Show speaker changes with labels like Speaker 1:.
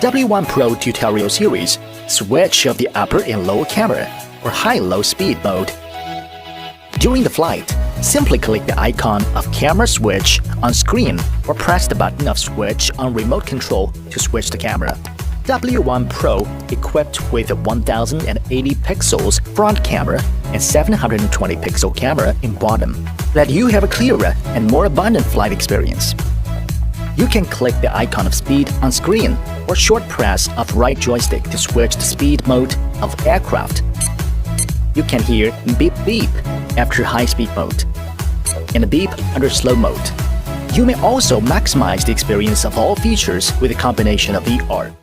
Speaker 1: W1 Pro Tutorial Series, switch of the upper and lower camera, or high-low speed mode. During the flight, simply click the icon of camera switch on screen or press the button of switch on remote control to switch the camera. W1 Pro equipped with a 1080 pixels front camera and 720 pixel camera in bottom, let you have a clearer and more abundant flight experience. You can click the icon of speed on screen or short press of right joystick to switch the speed mode of aircraft. You can hear beep beep after high-speed mode and a beep under slow mode. You may also maximize the experience of all features with a combination of VR.